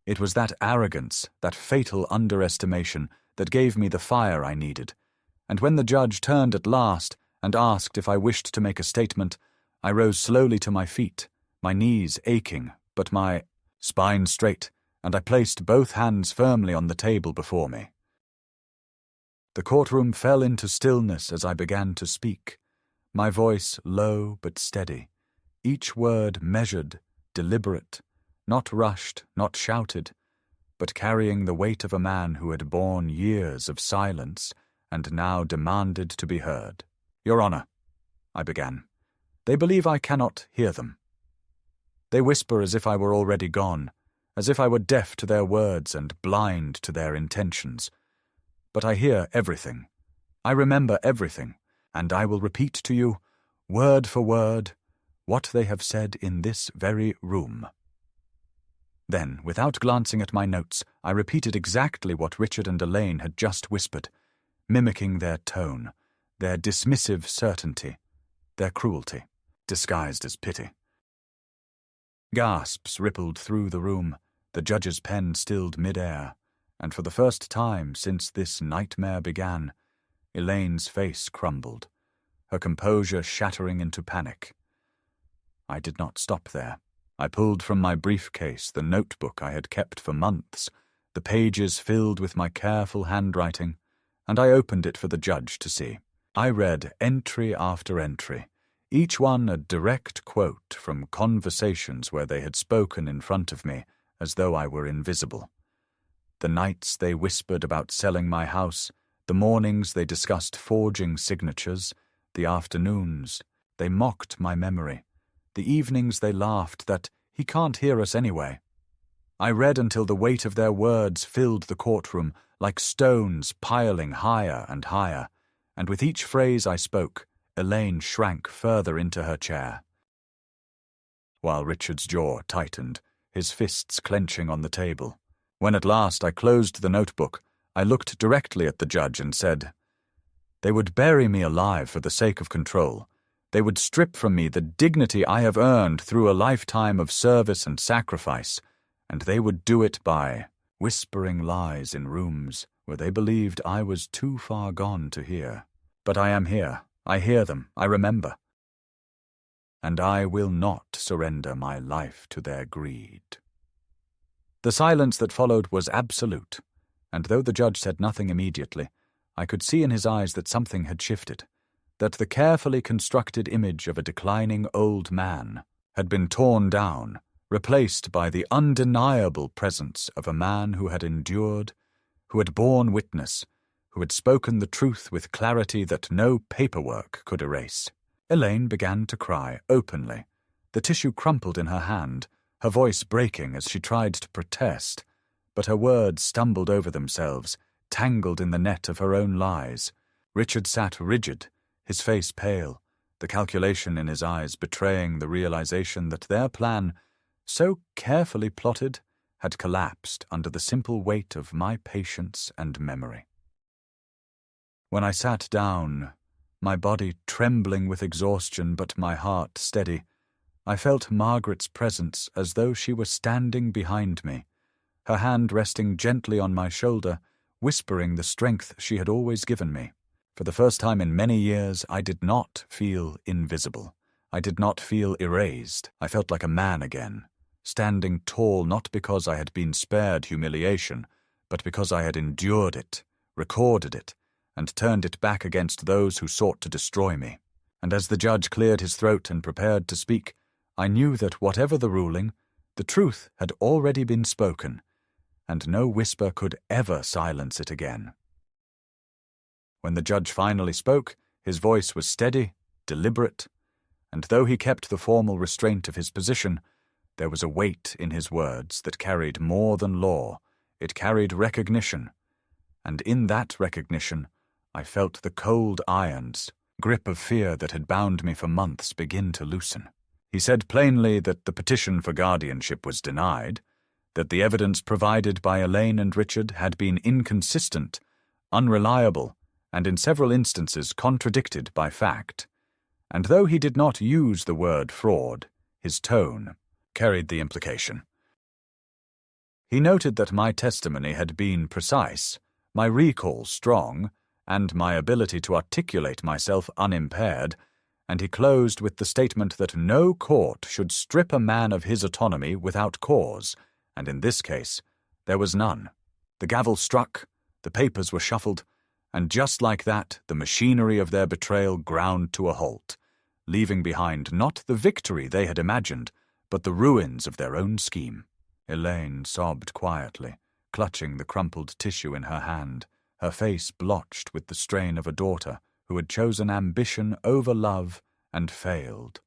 It was that arrogance, that fatal underestimation, that gave me the fire I needed, and when the judge turned at last and asked if I wished to make a statement, I rose slowly to my feet, my knees aching, but my spine straight, and I placed both hands firmly on the table before me. The courtroom fell into stillness as I began to speak, my voice low but steady, each word measured, deliberate, not rushed, not shouted, but carrying the weight of a man who had borne years of silence and now demanded to be heard. "Your Honor," I began, "they believe I cannot hear them. They whisper as if I were already gone, as if I were deaf to their words and blind to their intentions. But I hear everything. I remember everything, and I will repeat to you, word for word, what they have said in this very room." Then, without glancing at my notes, I repeated exactly what Richard and Elaine had just whispered, mimicking their tone, their dismissive certainty, their cruelty, disguised as pity. Gasps rippled through the room, the judge's pen stilled mid-air, and for the first time since this nightmare began, Elaine's face crumbled, her composure shattering into panic. I did not stop there. I pulled from my briefcase the notebook I had kept for months, the pages filled with my careful handwriting, and I opened it for the judge to see. I read entry after entry, each one a direct quote from conversations where they had spoken in front of me as though I were invisible. The nights they whispered about selling my house, the mornings they discussed forging signatures, the afternoons they mocked my memory, the evenings they laughed that "he can't hear us anyway." I read until the weight of their words filled the courtroom like stones piling higher and higher, and with each phrase I spoke, Elaine shrank further into her chair, while Richard's jaw tightened, his fists clenching on the table. When at last I closed the notebook, I looked directly at the judge and said, "They would bury me alive for the sake of control. They would strip from me the dignity I have earned through a lifetime of service and sacrifice, and they would do it by whispering lies in rooms where they believed I was too far gone to hear. But I am here. I hear them. I remember. And I will not surrender my life to their greed." The silence that followed was absolute, and though the judge said nothing immediately, I could see in his eyes that something had shifted, that the carefully constructed image of a declining old man had been torn down, replaced by the undeniable presence of a man who had endured, who had borne witness, who had spoken the truth with clarity that no paperwork could erase. Elaine began to cry openly. The tissue crumpled in her hand, her voice breaking as she tried to protest, but her words stumbled over themselves, tangled in the net of her own lies. Richard sat rigid, his face pale, the calculation in his eyes betraying the realization that their plan, so carefully plotted, had collapsed under the simple weight of my patience and memory. When I sat down, my body trembling with exhaustion but my heart steady, I felt Margaret's presence as though she were standing behind me, her hand resting gently on my shoulder, whispering the strength she had always given me. For the first time in many years, I did not feel invisible. I did not feel erased. I felt like a man again, standing tall not because I had been spared humiliation, but because I had endured it, recorded it, and turned it back against those who sought to destroy me. And as the judge cleared his throat and prepared to speak, I knew that whatever the ruling, the truth had already been spoken, and no whisper could ever silence it again. When the judge finally spoke, his voice was steady, deliberate, and though he kept the formal restraint of his position, there was a weight in his words that carried more than law. It carried recognition, and in that recognition I felt the cold irons, grip of fear that had bound me for months, begin to loosen. He said plainly that the petition for guardianship was denied, that the evidence provided by Elaine and Richard had been inconsistent, unreliable, and in several instances contradicted by fact, and though he did not use the word fraud, his tone carried the implication. He noted that my testimony had been precise, my recall strong, and my ability to articulate myself unimpaired, and he closed with the statement that no court should strip a man of his autonomy without cause, and in this case there was none. The gavel struck, the papers were shuffled, and just like that the machinery of their betrayal ground to a halt, leaving behind not the victory they had imagined, but the ruins of their own scheme. Elaine sobbed quietly, clutching the crumpled tissue in her hand, her face blotched with the strain of a daughter who had chosen ambition over love and failed,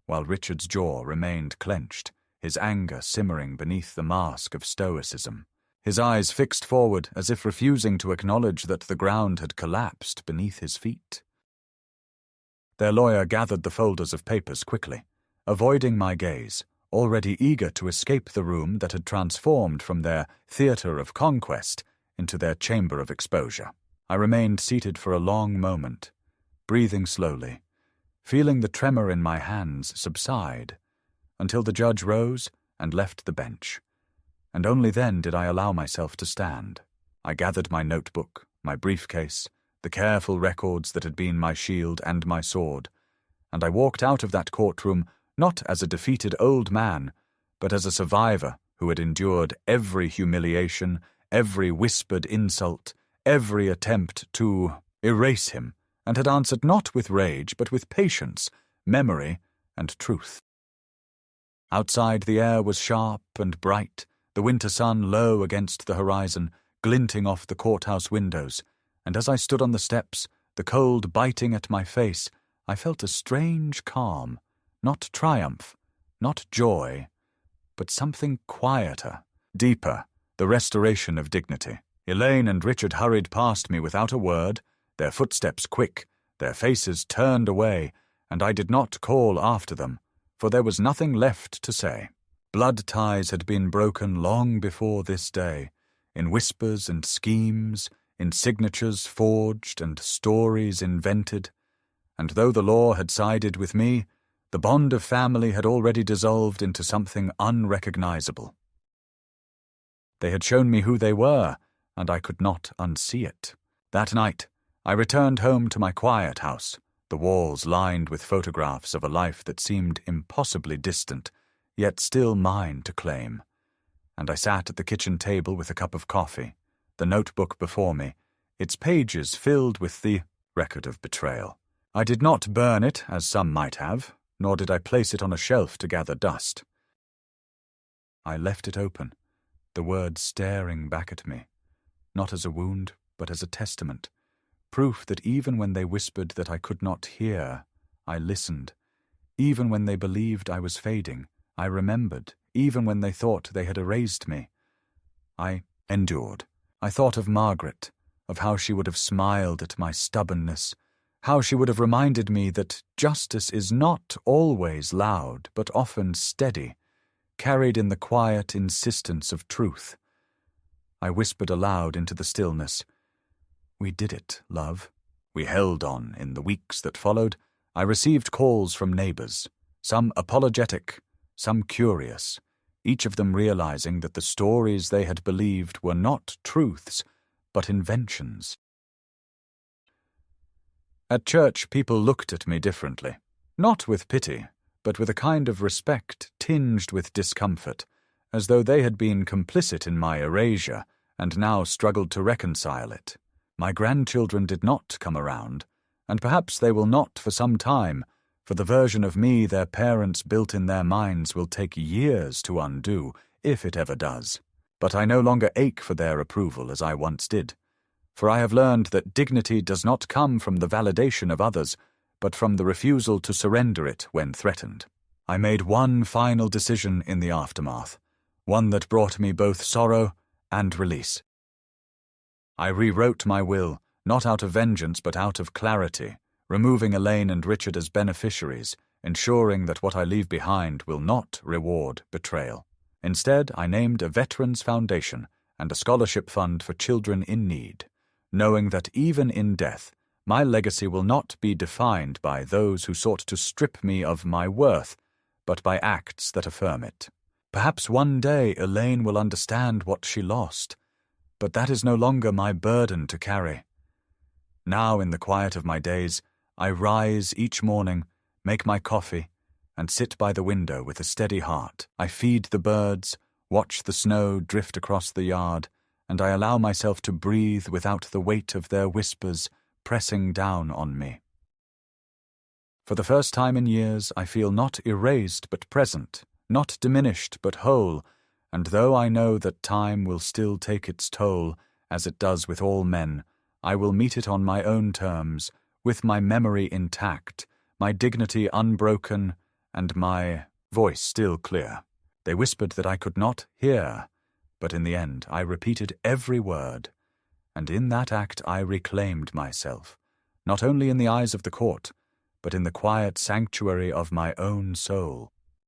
while Richard's jaw remained clenched, his anger simmering beneath the mask of stoicism. his eyes fixed forward as if refusing to acknowledge that the ground had collapsed beneath his feet. Their lawyer gathered the folders of papers quickly, avoiding my gaze, already eager to escape the room that had transformed from their theatre of conquest into their chamber of exposure. I remained seated for a long moment, breathing slowly, feeling the tremor in my hands subside, until the judge rose and left the bench, and only then did I allow myself to stand. I gathered my notebook, my briefcase, the careful records that had been my shield and my sword, and I walked out of that courtroom not as a defeated old man, but as a survivor who had endured every humiliation, every whispered insult, every attempt to erase him, and had answered not with rage but with patience, memory, and truth. Outside the air was sharp and bright, the winter sun low against the horizon, glinting off the courthouse windows, and as I stood on the steps, the cold biting at my face, I felt a strange calm, not triumph, not joy, but something quieter, deeper, the restoration of dignity. Elaine and Richard hurried past me without a word, their footsteps quick, their faces turned away, and I did not call after them, for there was nothing left to say. Blood ties had been broken long before this day, in whispers and schemes, in signatures forged and stories invented, and though the law had sided with me, the bond of family had already dissolved into something unrecognizable. They had shown me who they were, and I could not unsee it. That night, I returned home to my quiet house, the walls lined with photographs of a life that seemed impossibly distant, yet still mine to claim. And I sat at the kitchen table with a cup of coffee, the notebook before me, its pages filled with the record of betrayal. I did not burn it, as some might have, nor did I place it on a shelf to gather dust. I left it open, the words staring back at me, not as a wound, but as a testament, proof that even when they whispered that I could not hear, I listened. Even when they believed I was fading, I remembered. Even when they thought they had erased me, I endured. I thought of Margaret, of how she would have smiled at my stubbornness, how she would have reminded me that justice is not always loud, but often steady, carried in the quiet insistence of truth. I whispered aloud into the stillness, "We did it, love." We held on. In the weeks that followed, I received calls from neighbors, some apologetic, some curious, each of them realizing that the stories they had believed were not truths, but inventions. At church, people looked at me differently, not with pity, but with a kind of respect tinged with discomfort, as though they had been complicit in my erasure and now struggled to reconcile it. My grandchildren did not come around, and perhaps they will not for some time, for the version of me their parents built in their minds will take years to undo, if it ever does. But I no longer ache for their approval as I once did, for I have learned that dignity does not come from the validation of others, but from the refusal to surrender it when threatened. I made one final decision in the aftermath, one that brought me both sorrow and release. I rewrote my will, not out of vengeance but out of clarity, removing Elaine and Richard as beneficiaries, ensuring that what I leave behind will not reward betrayal. Instead, I named a Veterans Foundation and a scholarship fund for children in need, knowing that even in death, my legacy will not be defined by those who sought to strip me of my worth, but by acts that affirm it. Perhaps one day Elaine will understand what she lost, but that is no longer my burden to carry. Now, in the quiet of my days, I rise each morning, make my coffee, and sit by the window with a steady heart. I feed the birds, watch the snow drift across the yard, and I allow myself to breathe without the weight of their whispers pressing down on me. For the first time in years, I feel not erased but present, not diminished but whole, and though I know that time will still take its toll, as it does with all men, I will meet it on my own terms, with my memory intact, my dignity unbroken, and my voice still clear. They whispered that I could not hear, But in the end, I repeated every word, and in that act I reclaimed myself, not only in the eyes of the court, but in the quiet sanctuary of my own soul.